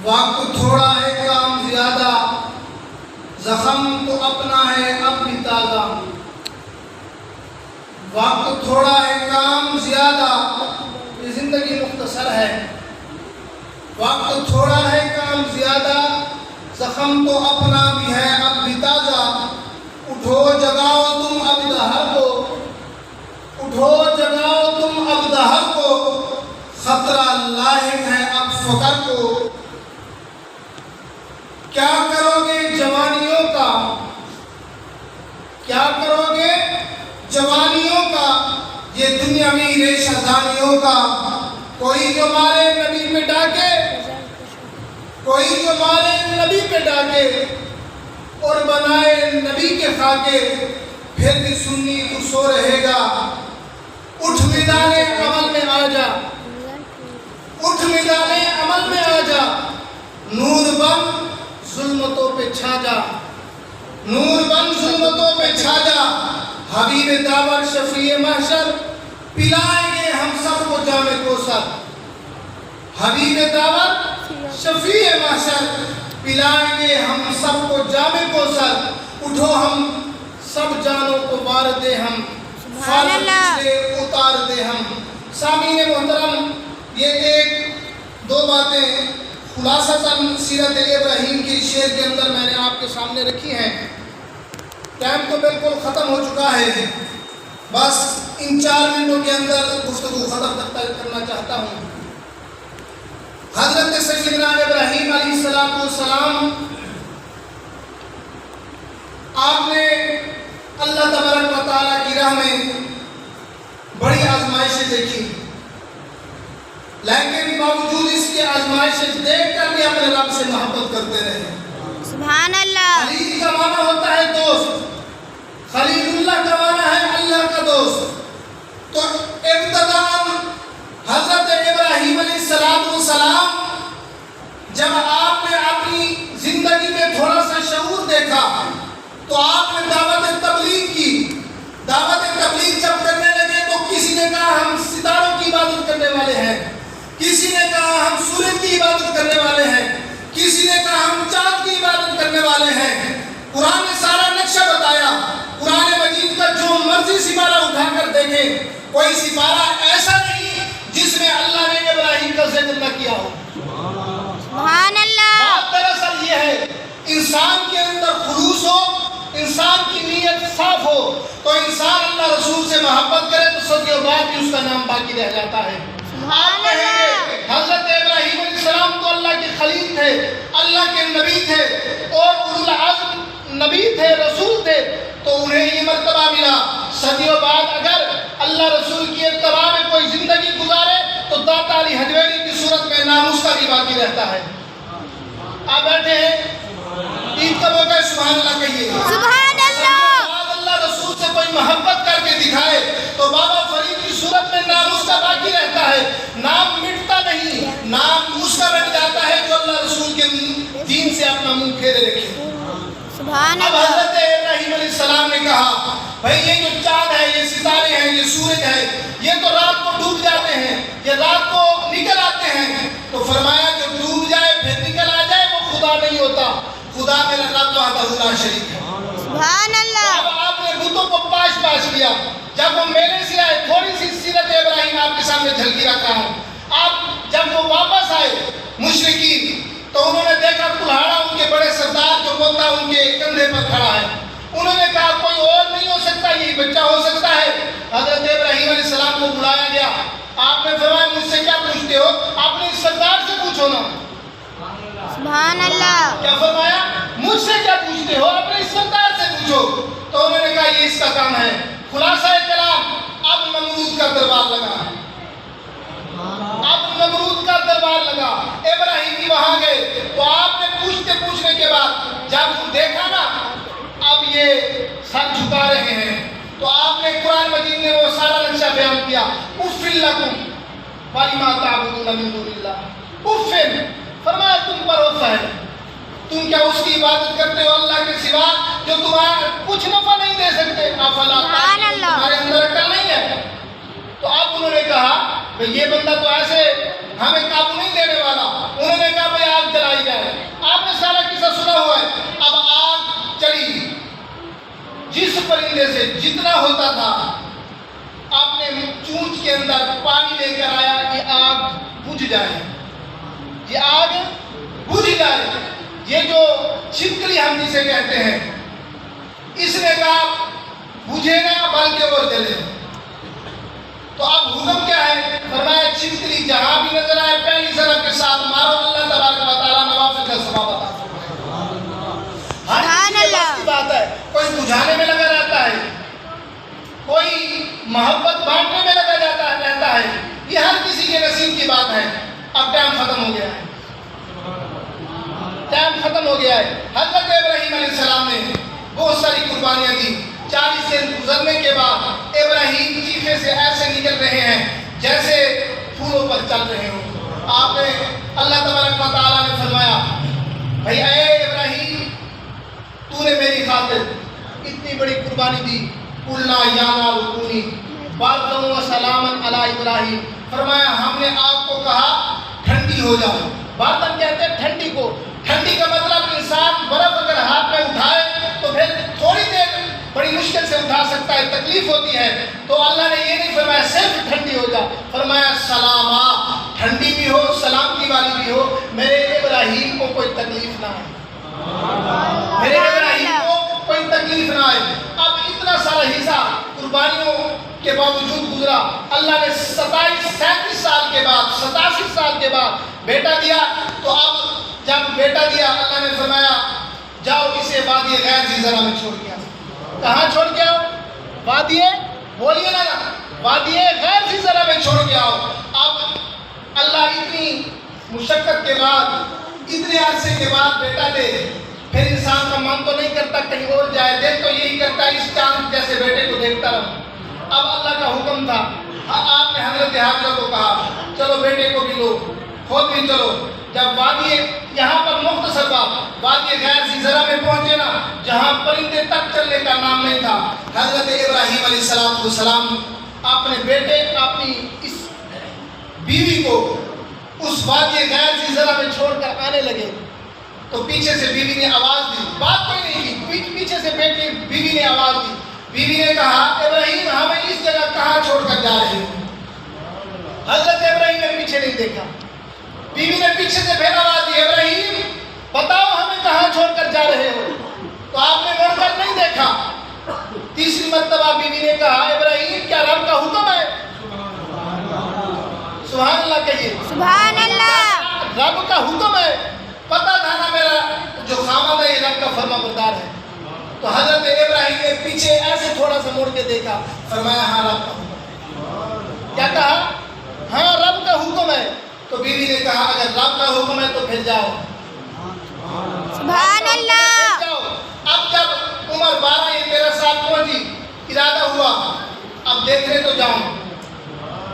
وقت تھوڑا ہے کام زیادہ، زخم تو اپنا ہے اب بھی تازہ۔ وقت تھوڑا ہے کام زیادہ، یہ زندگی مختصر ہے۔ وقت تھوڑا ہے کام زیادہ، زخم تو اپنا بھی ہے اب بھی تازہ۔ اٹھو جگاؤ تم اب دہر کو، اٹھو جگاؤ تم اب دہر کو، خطرہ لاحق ہے اب فقر کو۔ کیا کرو گے جوانیوں کا، کیا کرو گے جوانیوں کا، یہ دنیاوی ریشہ دانیوں کا۔ کوئی جو مارے نبی پہ ڈاکے، کوئی جو مارے نبی پہ ڈاکے اور بنائے نبی کے خاکے، پھر بھی سنی تو سو رہے گا۔ اٹھ میدان عمل میں آ جا، اٹھ میدان عمل میں آ جا، نور بن ظلمتوں پہ چھا جا، نور بن ظلمتوں پہ چھا جا۔ حبیب داور شفیع محشر پلائیں گے ہم سب کو جام کوثر، حبیب داور شفیع محشر پلائیں گے ہم سب کو جام کوثر۔ اٹھو ہم سب جانوں کو وار دے ہم، فارغ پچھلے اتار دے ہم۔ سامعین محترم، یہ ایک دو باتیں خلاصتاً سیرت ابراہیم کی شعر کے اندر میں نے آپ کے سامنے رکھی ہیں۔ ٹائم تو بالکل ختم ہو چکا ہے، بس ان 4 منٹوں کے اندر گفتگو ختم کرنا چاہتا ہوں۔ حضرت سیدنا ابراہیم علیہ السلام، آپ نے اللہ تبارک و تعالیٰ کی راہ میں بڑی آزمائشیں دیکھی، لیکن باوجود اس کے آزمائشیں دیکھ کر بھی اپنے رب سے محبت کرتے رہے۔ سبحان اللہ۔ خلیل کا معنی ہوتا ہے دوست، خلیل اللہ کا معنی ہے اللہ کا دوست۔ تو ابتداءً حضرت ابراہیم علیہ السلام جب آپ نے اپنی زندگی میں تھوڑا سا شعور دیکھا تو آپ نے دعوت تبلیغ کی۔ دعوت تبلیغ جب کرنے لگے تو کسی نے کہا ہم ستاروں کی عبادت کرنے والے ہیں، کسی نے کہا ہم سورج کی عبادت کرنے والے ہیں، کسی نے کہا ہم چاند کی عبادت کرنے والے ہیں۔ قرآن نے سارا نقشہ بتایا۔ قرآن مجید کا جو مرضی سپارہ اٹھا کر دیکھیں، کوئی سپارہ ایسا نہیں جس میں اللہ نے ابراہیم کا ذکر نہ کیا ہو۔ سبحان اللہ۔ بات دراصل یہ ہے، انسان کے اندر خلوص ہو، انسان کی نیت صاف ہو تو انسان اللہ رسول سے محبت کرے تو صدیوں بعد بھی اس کا نام باقی رہ جاتا ہے۔ آپ کہیں گے حضرت ابراہیم علیہ السلام تو اللہ کے خلیل تھے، اللہ کے نبی تھے اور اولو العزم نبی تھے، رسول تھے، تو انہیں یہ مرتبہ ملا۔ صدیوں بعد اگر اللہ رسول کی اتباع میں کوئی زندگی گزارے تو داتا علی حجویری کی صورت میں نام اس کا بھی باقی رہتا ہے۔ آپ بیٹھے ہیں، عید کا موقع ہے، سبحان اللہ کہیے۔ سبحان اللہ۔ اللہ رسول سے کوئی محبت کر کے دکھائے تو بابا فرید کی صورت میں نام اس کا باقی رہتا ہے، نام مٹتا نہیں، نام اس کا رہ جاتا ہے جو اللہ رسول کے دین سے اپنا منہ پھیرے رکھے۔ سبحان اب اللہ۔ حضرت ابراہیم علیہ السلام نے کہا بھائی یہ جو چاند ہے، یہ ستارے ہیں، یہ سورج ہے، یہ تو رات کو ڈوب جاتے ہیں، یہ رات کو نکل آتے ہیں۔ تو فرمایا جو ڈوب جائے پھر نکل آ جائے وہ خدا نہیں ہوتا، خدا میرا رب وحدہ لا شریک ہے۔ سبحان اللہ۔ اب آپ نے بتوں کو پاش کیا۔ جب وہ میلے سے آئے، تھوڑی سی سیرت ابراہیم آپ کے سامنے جھلکی رکھا ہوں۔ آپ جب وہ واپس آئے مشرکین تو انہوں نے دیکھا کلہاڑا ان کے بڑے سردار جو بولتا ان کے کندھے پر کھڑا ہے۔ انہوں نے کہا کوئی اور نہیں ہو سکتا، یہی بچہ ہو سکتا ہے۔ حضرت ابراہیم علیہ السلام کو بلایا گیا۔ آپ نے فرمایا مجھ سے کیا پوچھتے ہو؟ اپنے سردار سے پوچھو نا۔ سبحان اللہ۔ کیا فرمایا؟ مجھ سے کیا پوچھتے ہو؟ اپنے سردار سے پوچھو۔ تو انہوں نے کہا یہ اس کا کام ہے۔ خلاصہ کلام، اب نمرود کا دربار لگا، اب نمرود کا دربار لگا۔ ابراہیم بھی وہاں گئے تو آپ نے پوچھنے کے بعد جب دیکھا نا اب یہ سر جھکا رہے ہیں تو آپ نے قرآن مجید میں وہ سارا نقشہ بیان کیا۔ اُفٍ لَکُمْ وَلِمَا تَعْبُدُونَ مِن دُونِ اللَّهِ، اُفٍ فرمایا تم پر اف ہے، تم کیا اس کی عبادت کرتے ہو اللہ کے سوا جو تمہارا کچھ نفع نہیں دے سکتے؟ افلا تعقلون، تمہارے اندر عقل نہیں ہے؟ تو اب انہوں نے کہا کہ یہ بندہ تو ایسے ہمیں قابو نہیں دینے والا۔ انہوں نے کہا بھئی آگ جلائیے۔ جس پرندے سے جتنا ہوتا تھا اپنے چونچ کے اندر پانی لے کر آیا، یہ آگ بجھ جائے، یہ آگ بجھ جائے، یہ جو چھپکلی ہم جسے کہتے ہیں، اس نے کہا بجھے نہ بلکہ اور جلے۔ تو اب حکم کیا ہے؟ فرمایا چھپکلی جہاں بھی نظر آئے پہلی ضرب کے ساتھ مارو، اللہ تبارک و تعالیٰ نوافل کا ثواب عطا فرمائے۔ ہر کسی کی بات ہے، کوئی بجھانے میں لگا رہتا ہے، کوئی محبت بانٹنے میں لگا رہتا ہے، یہ ہر کسی کے نصیب کی بات ہے۔ اب ٹائم ختم ہو گیا ہے، ٹائم ختم ہو گیا ہے۔ حضرت ابراہیم علیہ السلام نے بہت ساری قربانیاں دی۔ 40 دن گزرنے کے بعد ابراہیم چیخے سے ایسے نکل رہے ہیں جیسے پھولوں پر چل رہے ہوں۔ آپ نے اللہ تبارک و تعالیٰ نے فرمایا بھائی اے ابراہیم، تو نے میری خاطر اتنی بڑی قربانی دی، قلنا یا نار کونی باردن و سلاما علی ابراہیم، فرمایا ہم نے آپ کو کہا ٹھنڈی ہو جاؤ۔ باردن کہتے ہیں ٹھنڈی کو، ٹھنڈی کا مطلب انسان برف اگر ہاتھ میں اٹھائے تو پھر تھوڑی دیر بڑی مشکل سے اٹھا سکتا ہے، تکلیف ہوتی ہے، تو اللہ نے یہ نہیں فرمایا صرف ٹھنڈی ہو جا، فرمایا سلاما، ٹھنڈی بھی ہو، سلامتی والی بھی ہو، میرے ابراہیم کو کوئی تکلیف نہ آئے، میرے ابراہیم کو کوئی تکلیف نہ آئے۔ اب اتنا سارا حصہ قربانیوں کے باوجود گزرا، اللہ نے 37 سال کے بعد 87 سال کے بعد بیٹا دیا۔ تو اب جب بیٹا دیا اللہ نے فرمایا جاؤ اسے وادی غیر ذی زرع میں چھوڑ دیا۔ کہاں چھوڑ کے آؤ؟ وادی، بولیے نا، وادی غیر ذی زرع میں چھوڑ کے آؤ۔ اب اللہ اتنی مشقت کے بعد، اتنے عرصے کے بعد بیٹا دے، پھر انسان کا من تو نہیں کرتا کہیں اور جائے، دل تو یہی کرتا ہے اس چاند جیسے بیٹے کو دیکھتا رہوں۔ اب اللہ کا حکم تھا، آپ نے حضرت حاجرہ کو کہا چلو بیٹے کو بھی لو، خود بھی چلو۔ جب وادی، یہاں پر مختصر بات، وادی غیر ذی زرع میں پہنچے نا، جہاں پرندے تک چلنے کا نام نہیں تھا، حضرت ابراہیم علیہ السلام اپنے بیٹے، اپنی اس بیوی کو اس وادی غیر ذی زرع میں چھوڑ کر آنے لگے، تو پیچھے سے بیوی نے آواز دی، بات کوئی نہیں کی، پیچھے سے بیوی نے آواز دی۔ بیوی نے کہا ابراہیم ہمیں اس جگہ کہاں چھوڑ کر جا رہے ہو؟ حضرت ابراہیم نے پیچھے نہیں دیکھا، بیوی نے پیچھے سے پھر آواز دی ابراہیم بتاؤ ہمیں کہاں چھوڑ کر جا رہے ہو؟ تو آپ نے مڑ کر نہیں دیکھا۔ تیسری مرتبہ بیوی نے کہا ابراہیم کیا رب کا حکم ہے؟ سبحان اللہ کہیے، سبحان اللہ۔ رب کا حکم ہے، پتہ تھا نا میرا جو خامد ہے یہ رب کا فرما بردار ہے۔ تو حضرت ابراہیم نے پیچھے ایسے تھوڑا سا مڑ کے دیکھا، فرمایا ہاں رب کا حکم ہے۔ کیا کہا؟ ہاں رب کا حکم ہے۔ تو بیوی نے کہا اگر رب کا حکم ہے تو پھر جاؤ، سبحان اللہ۔ جاؤ۔ اب جب عمر 12 یا 13 سال پہنچی، ارادہ ہوا اب دیکھنے تو جاؤں۔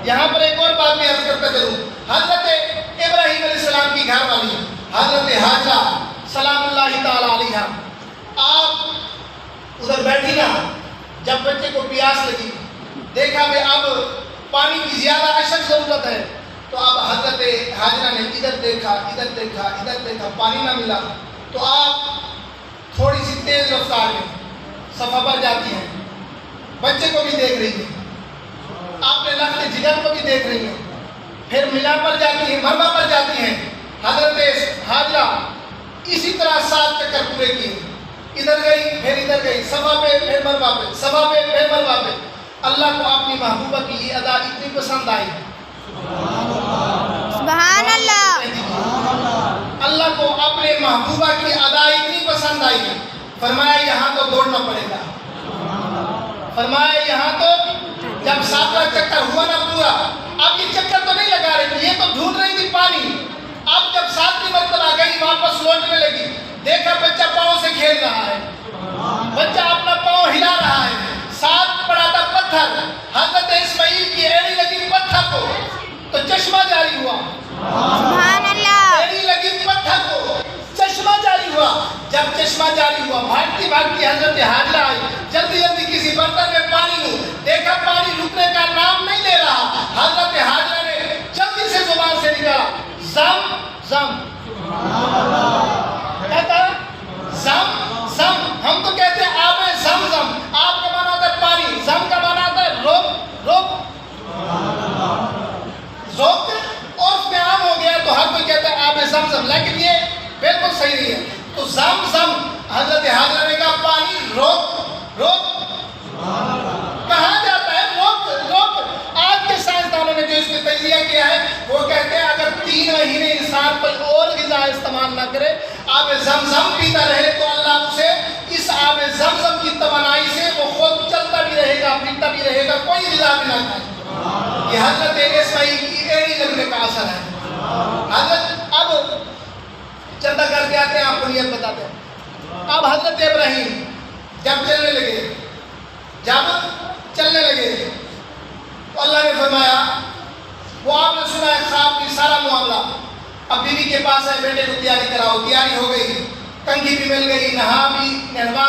یہاں پر ایک اور بات میں عرض کرتا چلوں، حضرت ابراہیم علیہ السلام کی گھر والی حضرت حاجرہ سلام اللہ تعالی علیہا، آپ ادھر بیٹھی نا، جب بچے کو پیاس لگی، دیکھا کہ اب پانی کی زیادہ اشد ضرورت ہے، تو اب حضرت حاجرہ نے ادھر دیکھا ادھر دیکھا ادھر دیکھا، پانی نہ ملا، تو آپ تھوڑی سی تیز رفتار میں صفا پر جاتی ہیں، بچے کو بھی دیکھ رہی ہیں، آپ نے لخت جگر کو بھی دیکھ رہی ہیں، پھر مینا پر جاتی ہیں، مروا پر جاتی ہیں۔ حضرت حاجرہ اسی طرح 7 چکر پورے کیے، ادھر گئی پھر ادھر گئی، صفا پہ پھر مروا پہ، صفا پہ پھر مروا پہ۔ اللہ کو اپنی محبوبہ کی یہ ادا اتنی پسند آئی، سبحان اللہ۔ اللہ کو اپنے محبوبہ کی ادا اتنی پسند آئی، فرمایا یہاں تو دوڑنا پڑے گا، فرمایا یہاں تو جب 7واں چکر ہوا نا پورا، اب یہ چکر تو نہیں لگا رہی تھی، یہ تو ڈھونڈ رہی تھی پانی۔ اب جب 7ویں مرتبہ گئی واپس لوٹنے لگی، دیکھا بچہ پاؤں سے کھیل رہا ہے، بچہ اپنا پاؤں ہلا رہا ہے، ساتھ پڑا تھا پتھر، حضرت اسماعیل کی ایڑی لگی پتھر کو تو چشمہ جاری ہوا، سبحان اللہ۔ ایڑی لگی پتھر کو چشمہ جاری ہوا۔ جب چشمہ جاری ہوا، بھاگتی بھاگتی حضرت حاجرہ آئی، جلدی جلدی کسی برتن میں پانی لوں، دیکھا پانی رکنے کا نام نہیں لے رہا، حضرت حاجرہ نے جلدی سے زبان سے نکالا زم زم، کہتا زم زم، ہم تو کہتے ہیں آب زم زم، اللہ کے لیے بالکل صحیح نہیں ہے. تو زمزم حضرت حاضرہ نے کہا پانی روک روک. کہا جاتا ہے روک. آج کے سائنسدانوں نے جو اس میں تجزیہ کیا ہے وہ کہتے ہیں اگر 3 مہینے انسان کوئی اور غذا استعمال نہ کرے, آب زمزم پیتا رہے, تو اللہ اسے اس آب زمزم کی توانائی سے وہ خود چلتا بھی رہے گا, پیتا بھی رہے گا, کوئی غذا بھی نہ کھائے. یہ حضرت اسماعیل کی ایڑی لگنے کا اثر ہے. حضرت اب چندہ کر کے آتے ہیں, آپ کو نیت بتاتے ہیں. اب حضرت ابراہیم جب چلنے لگے تو اللہ نے فرمایا, وہ آپ نے سنا ہے خواب کی سارا معاملہ. اب بیوی کے پاس ہے, بیٹے کو تیاری کراؤ. تیاری ہو گئی, کنگھی بھی مل گئی, نہوا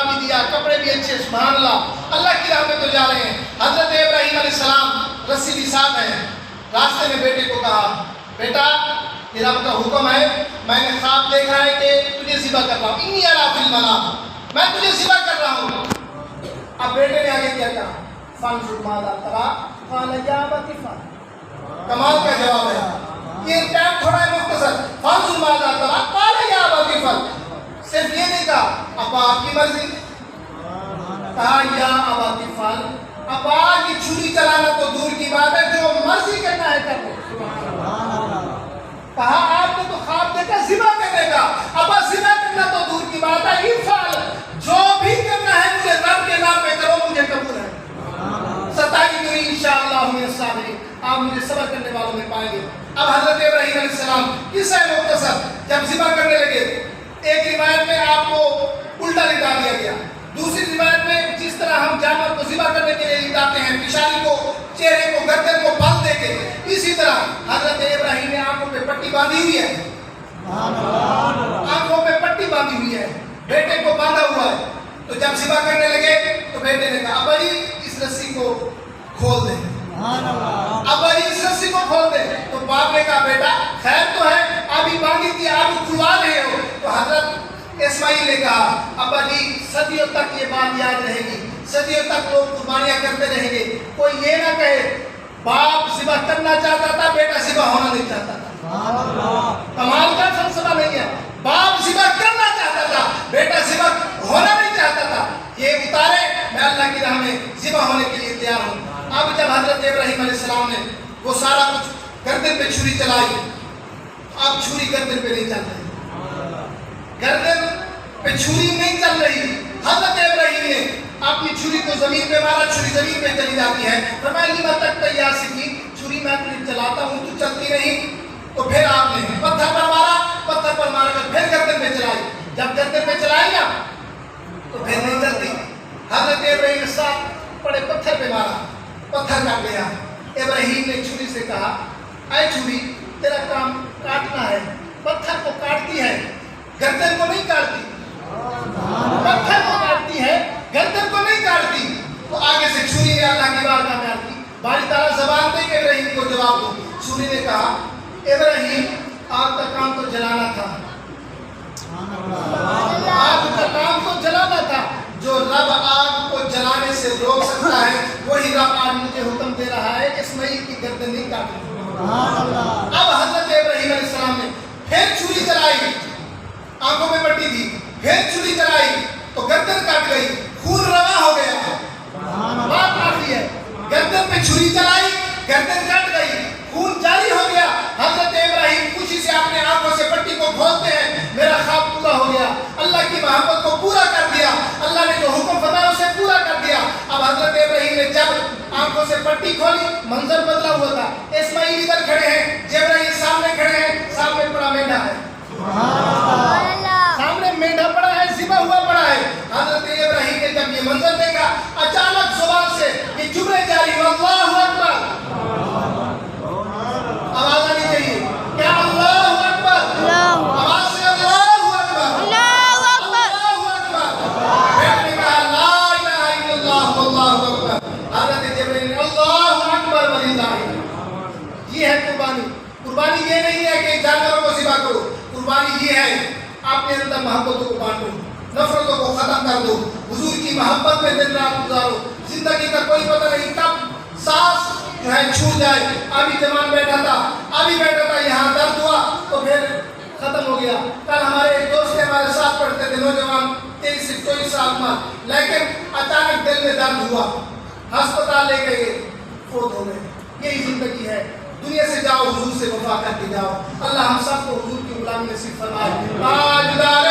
بھی دیا, کپڑے بھی اچھے, سبحان اللہ. اللہ کی راہ میں تو جا رہے ہیں. حضرت ابراہیم علیہ السلام رسی بھی ساتھ ہے. راستے میں بیٹے کو کہا, بیٹا یہ رب کا حکم ہے, میں نے خواب دیکھا ہے کہ تجھے ذبح کر رہا ہوں. انی ارا فی المنام, میں تجھے ذبح کر رہا ہوں. اب بیٹے نے آگے کیا کہا, فانظر ماذا ترى قال یا ابت افعل. کمال کا جواب ہے. یہ ٹائم تھوڑا ہے مختصر. فانظر ماذا ترى قال یا ابت افعل. صرف یہ نہیں کہا ابا آپ کی مرضی, کہا یا ابت افعل. ابا کی چھری چلانا تو دور کی بات ہے, جو مرضی کرنا ہے کر لو. کہا آپ نے تو خواب دیکھا ذبح کرنے کا, ابا ذبح کرنا تو دور کی بات ہے, افعل جو بھی کرنا ہے مجھے رب کے نام پہ کرو, مجھے قبول ہے. ستائی انشاءاللہ من الصابرین, آپ مجھے صبر کرنے والوں میں پائیں گے. اب حضرت ابراہیم علیہ السلام قصہ مختصر, جب ذبح کرنے لگے, ایک روایت میں آپ کو الٹا لٹا دیا گیا, دوسری روایت میں جس طرح ہم جانور کو ذبح کرنے کے لیے لٹاتے ہیں, پیشانی کو, چہرے کو, گردن کو باندھ دے کے, اسی طرح حضرت ابراہیم نے آنکھوں پہ پٹی باندھی ہوئی ہے, آنکھوں پہ پٹی باندھی ہوئی ہے, بیٹے کو باندھا ہوا ہے. تو جب ذبح کرنے لگے تو بیٹے نے کہا ابا جی اس رسی کو کھول دیں, ابا جی اس رسی کو کھول دیں. تو باپ نے کہا بیٹا خیر تو ہے, ابھی باندھی تھی, آپ کھلوا رہے ہو. تو حضرت اسماعیل نے کہا ابا جی صدیوں تک یہ بات یاد رہے گی, صدیوں تک لوگ قربانیاں کرتے رہیں گے. کوئی یہ نہ کہے باپ ذبح کرنا چاہتا تھا, بیٹا ذبح ہونا نہیں چاہتا تھا. کمال کا فلسفہ نہیں ہے. باپ ذبح کرنا چاہتا تھا, بیٹا ذبح ہونا نہیں چاہتا تھا. یہ اتارے, میں اللہ کی راہ میں ذبح ہونے کے لیے تیار ہوں. اب جب حضرت ابراہیم علیہ السلام نے وہ سارا کچھ گردن پہ چھری چلائی, اب چھری گردن پہ نہیں چل رہی, گردن پہ چھری نہیں چل رہی. حضرت ابراہیم نے اپنی چھری کو زمین پہ مارا, چھری زمین پہ چلی جاتی ہے. فرمایا لما تک تیار سکی, چھری میں تجھے چلاتا ہوں تو چلتی نہیں. تو پھر آپ نے پتھر پر مارا, پتھر پر مار کر پھر گردن پہ چلائی. جب گردن پہ چلائی نا تو پھر نہیں چلتی. حضرت ابراہیم نے ساتھ پڑے پتھر پہ مارا, پتھر کاٹ گیا. ابراہیم نے چھری سے کہا اے چھری تیرا کام کاٹنا ہے, پتھر کو کاٹتی ہے, گردن کو نہیں کاٹتی. پتھر کو کاٹتی ہے, گردن کو نہیں کاٹتی. تو آگے سے چھری نے اللہ کی بارگاہ میں عرض کی, باری تعالیٰ زبان دے کے ابراہیم کو جواب دو. چھری نے کہا ابراہیم آگ کا کام تو جلانا تھا, آگ کا کام تو جلانا تھا. جو رب آگ کو جلانے سے روک سکتا ہے وہی رب آج مجھے حکم دے رہا ہے اسماعیل کی گردن نہیں کاٹنی. اب حضرت ابراہیم علیہ السلام نے پھر چھری چلائی, آنکھوں میں پٹی تھی, پھر چھری چلائی تو گردن کاٹ گئی, خون رواں ہو گیا. بات کافی ہے, گردن پہ چھری چلائی, گردن کٹ گئی, خون جاری ہو گیا. حضرت ابراہیم خوشی سے اپنے آنکھوں سے پٹی کو کھولتے ہیں, میرا خواب پورا ہو گیا, اللہ کی محبت کو پورا کر دیا, اللہ نے جو حکم فرمایا اسے پورا کر دیا. اب حضرت ابراہیم نے جب آنکھوں سے پٹی کھولی, منظر بدلا ہوا تھا. اسماعیل ادھر کھڑے ہیں, جبرائیل سامنے کھڑے ہیں, سامنے پڑا مینڈا ہے, سامنے مینڈا پڑا ہے, ذبح ہوا پڑا ہے. حضرت ابراہیم نے جب یہ منظر دیکھا, اچانک زبان سے یہ جملے جاری ہوئے, اللہ اکبر. آواز آنی چاہیے, کیا اللہ اکبر, آواز سے اللہ اکبر, اللہ اکبر. پھر نے کہا لا الہ الا اللہ واللہ اکبر. حضرت جبرائیل نے اللہ اکبر وللہ. یہ ہے قربانی. قربانی یہ نہیں ہے کہ جانوروں کو ذبح کرو, قربانی یہ ہے اپنے اندر محبتوں کو بانٹو, نفرتوں کو ختم کر دو, حضور کی محبت میں دن رات گزارو. زندگی کا کوئی پتہ نہیں کب سانس جو ہے چھوٹ جائے. ابھی جوان بیٹھا تھا, یہاں درد ہوا تو پھر ختم ہو گیا. کل ہمارے ایک دوست تھے ہمارے ساتھ پڑھتے تھے نوجوان 23 سے 24 سال کا, لیکن اچانک دل میں درد ہوا, ہسپتال لے گئے, فوت ہو گئے. یہی زندگی ہے. دنیا سے جاؤ, حضور سے وفا کر کے جاؤ. اللہ ہم سب کو حضور کی غلامی نصیب فرمائے. تاجدار